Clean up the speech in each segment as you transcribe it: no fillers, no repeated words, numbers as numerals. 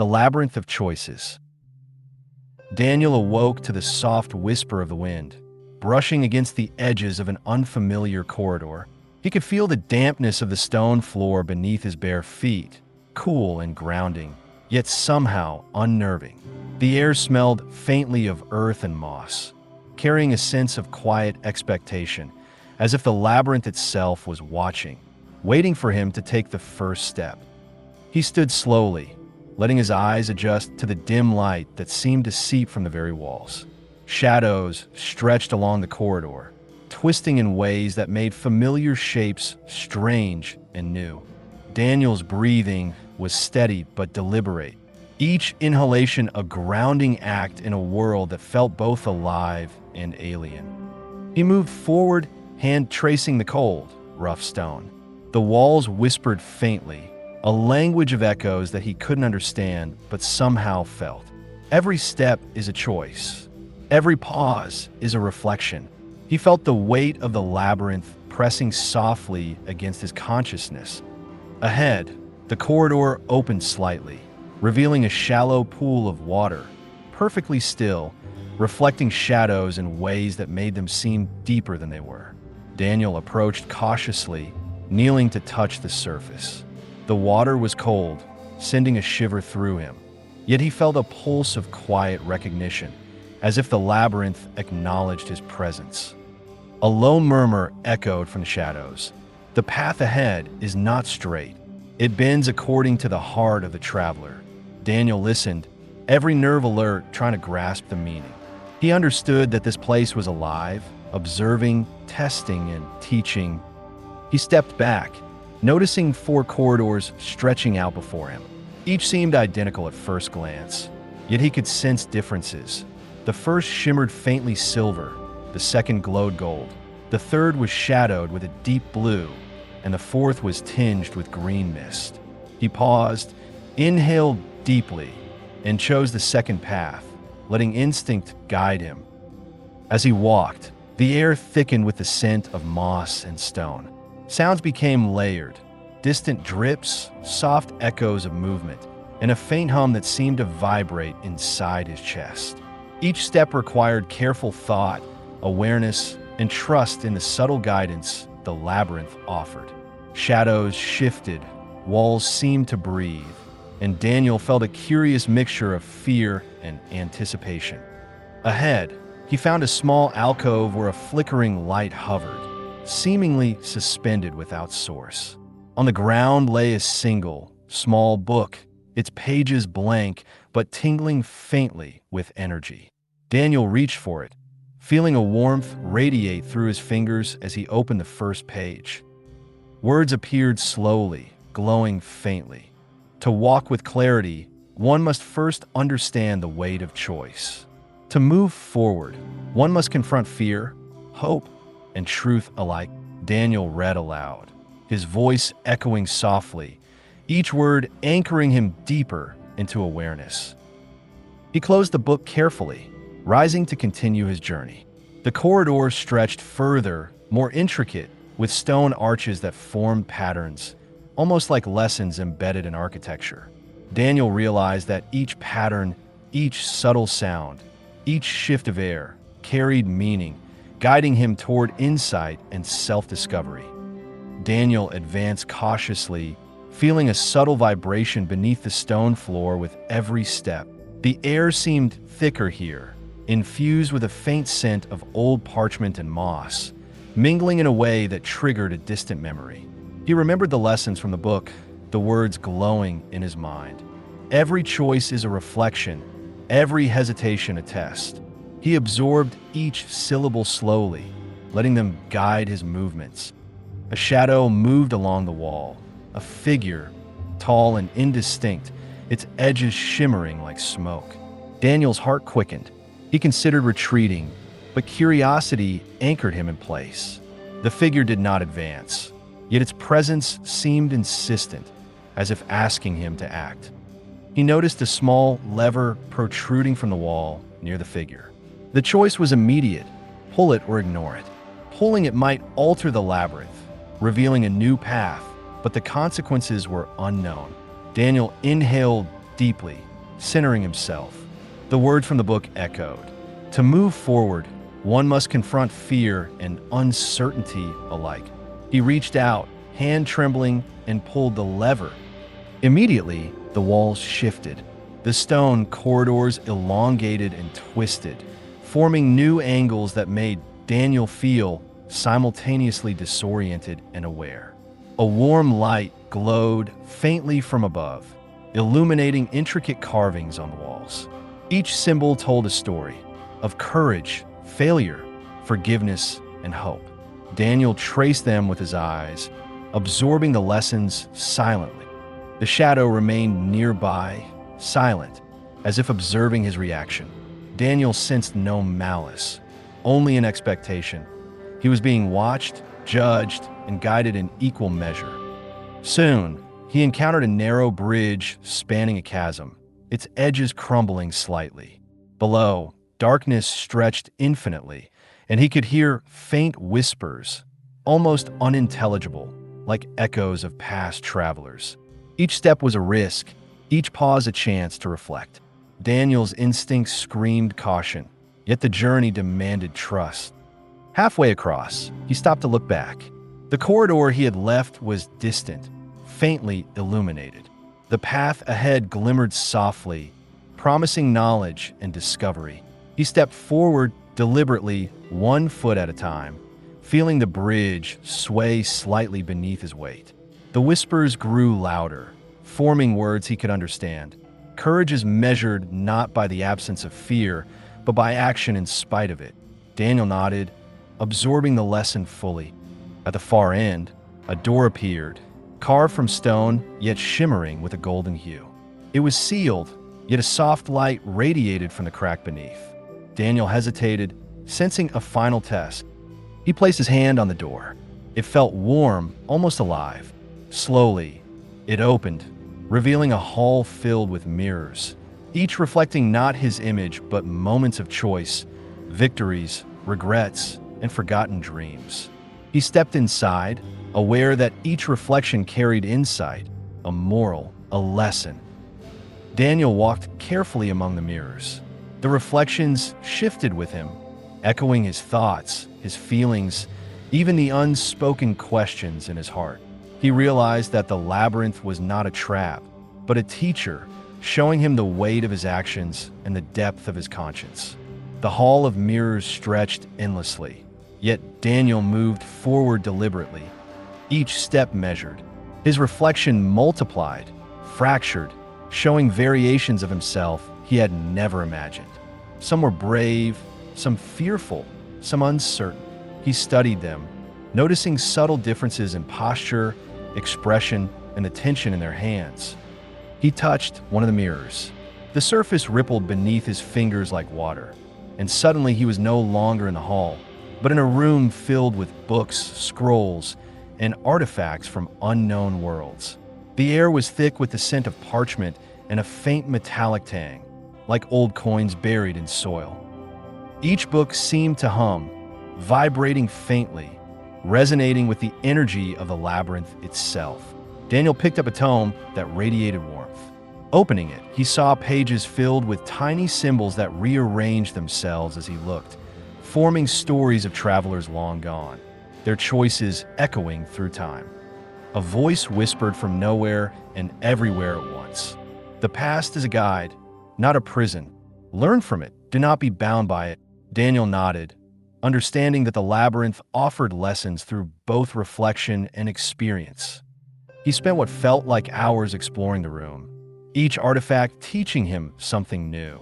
The Labyrinth of Choices. Daniel awoke to the soft whisper of the wind, brushing against the edges of an unfamiliar corridor. He could feel the dampness of the stone floor beneath his bare feet, cool and grounding, yet somehow unnerving. The air smelled faintly of earth and moss, carrying a sense of quiet expectation, as if the labyrinth itself was watching, waiting for him to take the first step. He stood slowly, letting his eyes adjust to the dim light that seemed to seep from the very walls. Shadows stretched along the corridor, twisting in ways that made familiar shapes strange and new. Daniel's breathing was steady but deliberate, each inhalation a grounding act in a world that felt both alive and alien. He moved forward, hand tracing the cold, rough stone. The walls whispered faintly, a language of echoes that he couldn't understand but somehow felt. Every step is a choice. Every pause is a reflection. He felt the weight of the labyrinth pressing softly against his consciousness. Ahead, the corridor opened slightly, revealing a shallow pool of water, perfectly still, reflecting shadows in ways that made them seem deeper than they were. Daniel approached cautiously, kneeling to touch the surface. The water was cold, sending a shiver through him, yet he felt a pulse of quiet recognition, as if the labyrinth acknowledged his presence. A low murmur echoed from the shadows. The path ahead is not straight. It bends according to the heart of the traveler. Daniel listened, every nerve alert, trying to grasp the meaning. He understood that this place was alive, observing, testing, and teaching. He stepped back, noticing 4 corridors stretching out before him. Each seemed identical at first glance, yet he could sense differences. The first shimmered faintly silver, the second glowed gold, the third was shadowed with a deep blue, and the fourth was tinged with green mist. He paused, inhaled deeply, and chose the second path, letting instinct guide him. As he walked, the air thickened with the scent of moss and stone. Sounds became layered, distant drips, soft echoes of movement, and a faint hum that seemed to vibrate inside his chest. Each step required careful thought, awareness, and trust in the subtle guidance the labyrinth offered. Shadows shifted, walls seemed to breathe, and Daniel felt a curious mixture of fear and anticipation. Ahead, he found a small alcove where a flickering light hovered, seemingly suspended without source. On the ground lay a single, small book, its pages blank but tingling faintly with energy. Daniel reached for it, feeling a warmth radiate through his fingers as he opened the first page. Words appeared slowly, glowing faintly. To walk with clarity, one must first understand the weight of choice. To move forward, one must confront fear, hope, and truth alike. Daniel read aloud, his voice echoing softly, each word anchoring him deeper into awareness. He closed the book carefully, rising to continue his journey. The corridor stretched further, more intricate, with stone arches that formed patterns, almost like lessons embedded in architecture. Daniel realized that each pattern, each subtle sound, each shift of air carried meaning, guiding him toward insight and self-discovery. Daniel advanced cautiously, feeling a subtle vibration beneath the stone floor with every step. The air seemed thicker here, infused with a faint scent of old parchment and moss, mingling in a way that triggered a distant memory. He remembered the lessons from the book, the words glowing in his mind. Every choice is a reflection, every hesitation a test. He absorbed each syllable slowly, letting them guide his movements. A shadow moved along the wall, a figure, tall and indistinct, its edges shimmering like smoke. Daniel's heart quickened. He considered retreating, but curiosity anchored him in place. The figure did not advance, yet its presence seemed insistent, as if asking him to act. He noticed a small lever protruding from the wall near the figure. The choice was immediate: pull it or ignore it. Pulling it might alter the labyrinth, revealing a new path, but the consequences were unknown. Daniel inhaled deeply, centering himself. The words from the book echoed. To move forward, one must confront fear and uncertainty alike. He reached out, hand trembling, and pulled the lever. Immediately, the walls shifted. The stone corridors elongated and twisted, forming new angles that made Daniel feel simultaneously disoriented and aware. A warm light glowed faintly from above, illuminating intricate carvings on the walls. Each symbol told a story of courage, failure, forgiveness, and hope. Daniel traced them with his eyes, absorbing the lessons silently. The shadow remained nearby, silent, as if observing his reaction. Daniel sensed no malice, only an expectation. He was being watched, judged, and guided in equal measure. Soon, he encountered a narrow bridge spanning a chasm, its edges crumbling slightly. Below, darkness stretched infinitely, and he could hear faint whispers, almost unintelligible, like echoes of past travelers. Each step was a risk, each pause a chance to reflect. Daniel's instincts screamed caution, yet the journey demanded trust. Halfway across, he stopped to look back. The corridor he had left was distant, faintly illuminated. The path ahead glimmered softly, promising knowledge and discovery. He stepped forward deliberately, 1 foot at a time, feeling the bridge sway slightly beneath his weight. The whispers grew louder, forming words he could understand. Courage is measured not by the absence of fear, but by action in spite of it. Daniel nodded, absorbing the lesson fully. At the far end, a door appeared, carved from stone, yet shimmering with a golden hue. It was sealed, yet a soft light radiated from the crack beneath. Daniel hesitated, sensing a final test. He placed his hand on the door. It felt warm, almost alive. Slowly, it opened, revealing a hall filled with mirrors, each reflecting not his image but moments of choice, victories, regrets, and forgotten dreams. He stepped inside, aware that each reflection carried insight, a moral, a lesson. Daniel walked carefully among the mirrors. The reflections shifted with him, echoing his thoughts, his feelings, even the unspoken questions in his heart. He realized that the labyrinth was not a trap, but a teacher, showing him the weight of his actions and the depth of his conscience. The hall of mirrors stretched endlessly, yet Daniel moved forward deliberately, each step measured. His reflection multiplied, fractured, showing variations of himself he had never imagined. Some were brave, some fearful, some uncertain. He studied them, noticing subtle differences in posture, expression, and the tension in their hands. He touched one of the mirrors. The surface rippled beneath his fingers like water, and suddenly he was no longer in the hall, but in a room filled with books, scrolls, and artifacts from unknown worlds. The air was thick with the scent of parchment and a faint metallic tang, like old coins buried in soil. Each book seemed to hum, vibrating faintly, resonating with the energy of the labyrinth itself. Daniel picked up a tome that radiated warmth. Opening it, he saw pages filled with tiny symbols that rearranged themselves as he looked, forming stories of travelers long gone, their choices echoing through time. A voice whispered from nowhere and everywhere at once. The past is a guide, not a prison. Learn from it, do not be bound by it. Daniel nodded, understanding that the labyrinth offered lessons through both reflection and experience. He spent what felt like hours exploring the room, each artifact teaching him something new.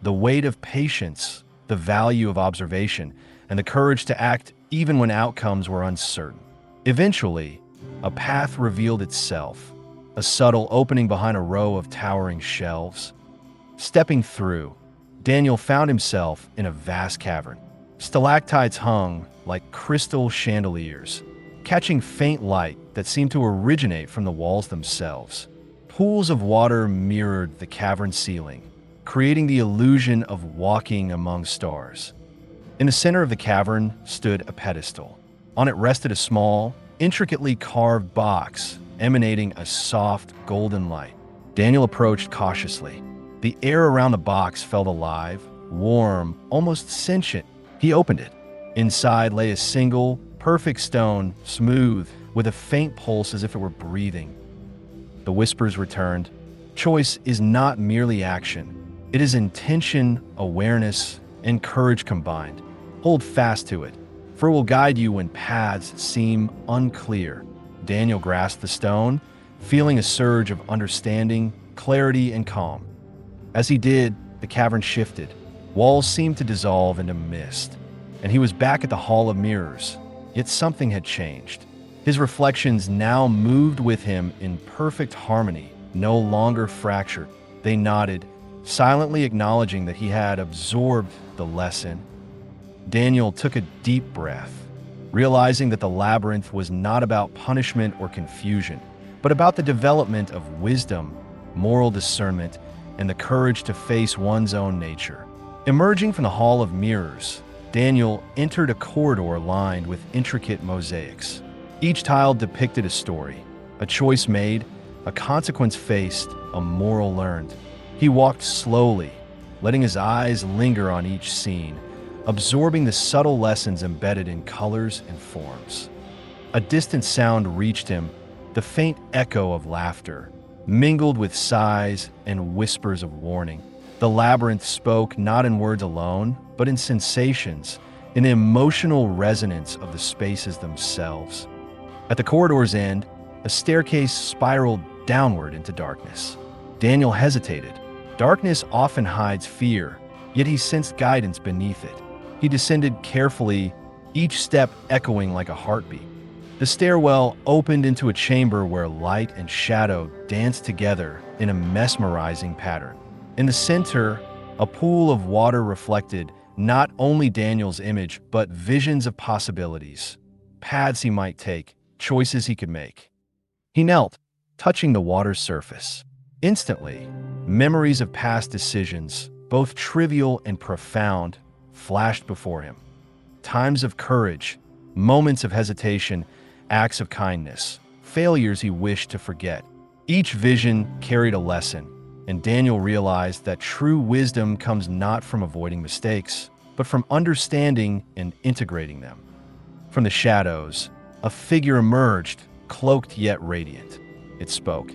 The weight of patience, the value of observation, and the courage to act even when outcomes were uncertain. Eventually, a path revealed itself, a subtle opening behind a row of towering shelves. Stepping through, Daniel found himself in a vast cavern. Stalactites hung like crystal chandeliers, catching faint light that seemed to originate from the walls themselves. Pools of water mirrored the cavern ceiling, creating the illusion of walking among stars. In the center of the cavern stood a pedestal. On it rested a small, intricately carved box emanating a soft golden light. Daniel approached cautiously. The air around the box felt alive, warm, almost sentient. He opened it. Inside lay a single, perfect stone, smooth, with a faint pulse as if it were breathing. The whispers returned. Choice is not merely action. It is intention, awareness, and courage combined. Hold fast to it, for it will guide you when paths seem unclear. Daniel grasped the stone, feeling a surge of understanding, clarity, and calm. As he did, the cavern shifted. Walls seemed to dissolve into mist, and he was back at the Hall of Mirrors. Yet something had changed. His reflections now moved with him in perfect harmony, no longer fractured. They nodded, silently acknowledging that he had absorbed the lesson. Daniel took a deep breath, realizing that the labyrinth was not about punishment or confusion, but about the development of wisdom, moral discernment, and the courage to face one's own nature. Emerging from the Hall of Mirrors, Daniel entered a corridor lined with intricate mosaics. Each tile depicted a story, a choice made, a consequence faced, a moral learned. He walked slowly, letting his eyes linger on each scene, absorbing the subtle lessons embedded in colors and forms. A distant sound reached him, the faint echo of laughter, mingled with sighs and whispers of warning. The labyrinth spoke not in words alone, but in sensations, in the emotional resonance of the spaces themselves. At the corridor's end, a staircase spiraled downward into darkness. Daniel hesitated. Darkness often hides fear, yet he sensed guidance beneath it. He descended carefully, each step echoing like a heartbeat. The stairwell opened into a chamber where light and shadow danced together in a mesmerizing pattern. In the center, a pool of water reflected not only Daniel's image, but visions of possibilities, paths he might take, choices he could make. He knelt, touching the water's surface. Instantly, memories of past decisions, both trivial and profound, flashed before him. Times of courage, moments of hesitation, acts of kindness, failures he wished to forget. Each vision carried a lesson, and Daniel realized that true wisdom comes not from avoiding mistakes, but from understanding and integrating them. From the shadows, a figure emerged, cloaked yet radiant. It spoke.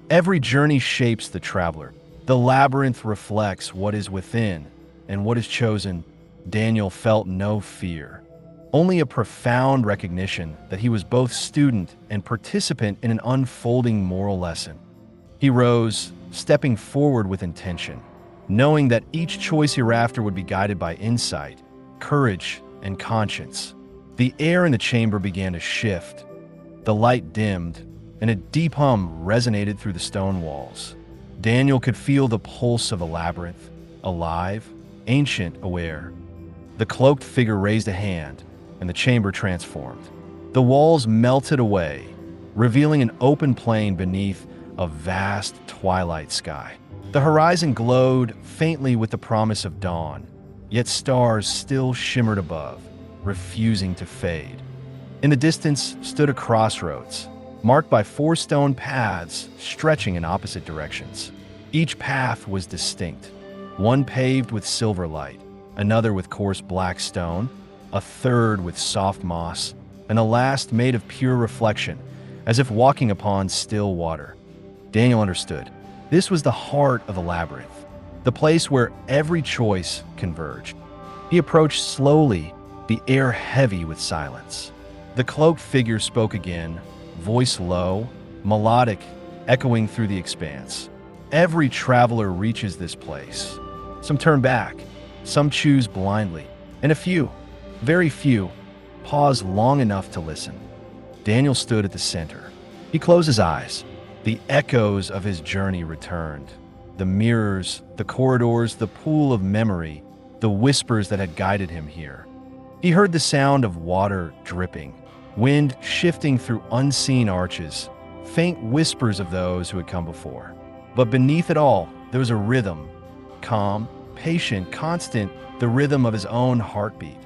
Every journey shapes the traveler. The labyrinth reflects what is within, and what is chosen. Daniel felt no fear, only a profound recognition that he was both student and participant in an unfolding moral lesson. He rose, stepping forward with intention, knowing that each choice hereafter would be guided by insight, courage, and conscience. The air in the chamber began to shift. The light dimmed, and a deep hum resonated through the stone walls. Daniel could feel the pulse of the labyrinth, alive, ancient, aware. The cloaked figure raised a hand, and the chamber transformed. The walls melted away, revealing an open plain beneath a vast twilight sky. The horizon glowed faintly with the promise of dawn, yet stars still shimmered above, refusing to fade. In the distance stood a crossroads, marked by 4 stone paths stretching in opposite directions. Each path was distinct, one paved with silver light, another with coarse black stone, a third with soft moss, and the last made of pure reflection, as if walking upon still water. Daniel understood. This was the heart of the labyrinth, the place where every choice converged. He approached slowly, the air heavy with silence. The cloaked figure spoke again, voice low, melodic, echoing through the expanse. Every traveler reaches this place. Some turn back, some choose blindly, and a few, very few, pause long enough to listen. Daniel stood at the center. He closed his eyes. The echoes of his journey returned. The mirrors, the corridors, the pool of memory, the whispers that had guided him here. He heard the sound of water dripping, wind shifting through unseen arches, faint whispers of those who had come before. But beneath it all, there was a rhythm, calm, patient, constant, the rhythm of his own heartbeat.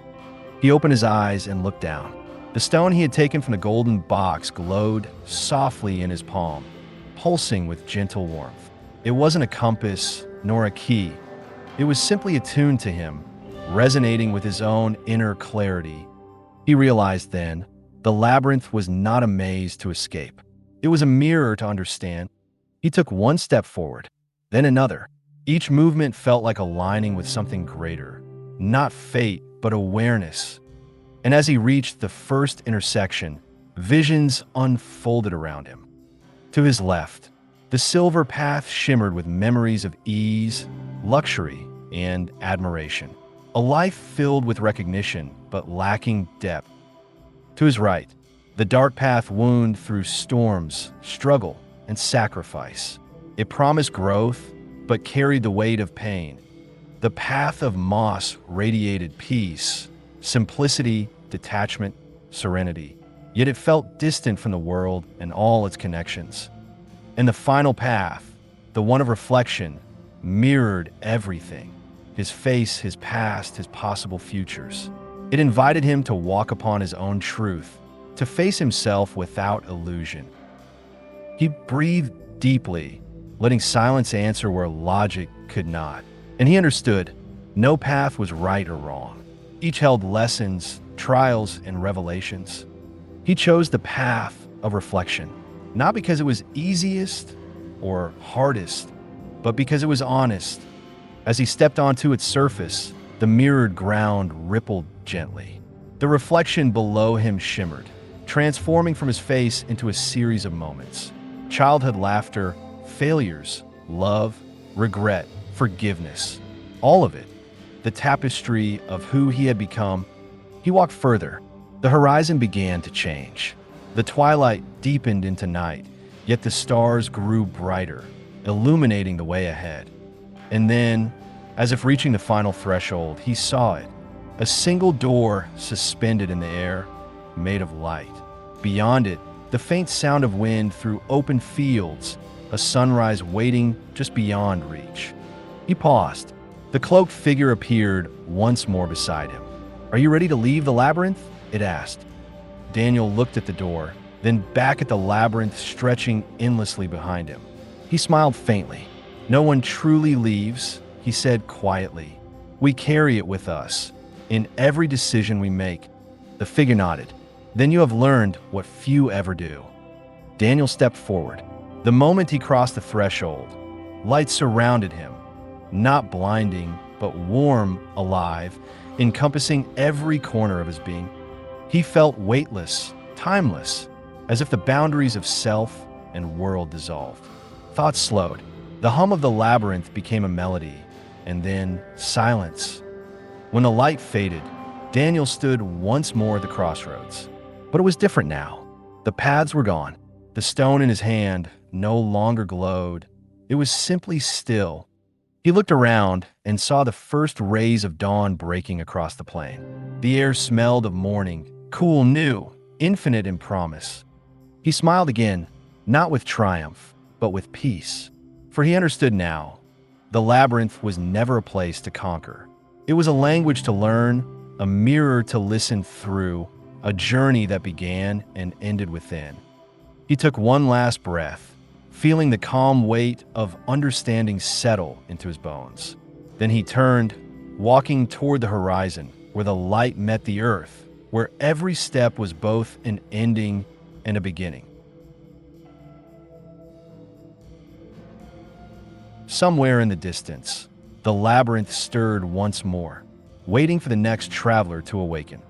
He opened his eyes and looked down. The stone he had taken from the golden box glowed softly in his palm, pulsing with gentle warmth. It wasn't a compass, nor a key. It was simply attuned to him, resonating with his own inner clarity. He realized then the labyrinth was not a maze to escape. It was a mirror to understand. He took one step forward, then another. Each movement felt like aligning with something greater, not fate, but awareness. And as he reached the first intersection, visions unfolded around him. To his left, the silver path shimmered with memories of ease, luxury, and admiration. A life filled with recognition, but lacking depth. To his right, the dark path wound through storms, struggle, and sacrifice. It promised growth, but carried the weight of pain. The path of moss radiated peace, simplicity, detachment, serenity. Yet it felt distant from the world and all its connections. And the final path, the one of reflection, mirrored everything: his face, his past, his possible futures. It invited him to walk upon his own truth, to face himself without illusion. He breathed deeply, letting silence answer where logic could not. And he understood no path was right or wrong. Each held lessons, trials, and revelations. He chose the path of reflection, not because it was easiest or hardest, but because it was honest. As he stepped onto its surface, the mirrored ground rippled gently. The reflection below him shimmered, transforming from his face into a series of moments. Childhood laughter, failures, love, regret, forgiveness. All of it, the tapestry of who he had become. He walked further. The horizon began to change. The twilight deepened into night, yet the stars grew brighter, illuminating the way ahead. And then, as if reaching the final threshold, he saw it. A single door suspended in the air, made of light. Beyond it, the faint sound of wind through open fields, a sunrise waiting just beyond reach. He paused. The cloaked figure appeared once more beside him. "Are you ready to leave the labyrinth?" it asked. Daniel looked at the door, then back at the labyrinth stretching endlessly behind him. He smiled faintly. "No one truly leaves," he said quietly. "We carry it with us, in every decision we make." The figure nodded. "Then you have learned what few ever do." Daniel stepped forward. The moment he crossed the threshold, light surrounded him, not blinding, but warm, alive, encompassing every corner of his being. He felt weightless, timeless, as if the boundaries of self and world dissolved. Thoughts slowed. The hum of the labyrinth became a melody, and then silence. When the light faded, Daniel stood once more at the crossroads. But it was different now. The paths were gone. The stone in his hand no longer glowed. It was simply still. He looked around and saw the first rays of dawn breaking across the plain. The air smelled of morning, cool, new, infinite in promise. He smiled again, not with triumph, but with peace. For he understood now, the labyrinth was never a place to conquer. It was a language to learn, a mirror to listen through, a journey that began and ended within. He took one last breath, feeling the calm weight of understanding settle into his bones. Then he turned, walking toward the horizon, where the light met the earth, where every step was both an ending and a beginning. Somewhere in the distance, the labyrinth stirred once more, waiting for the next traveler to awaken.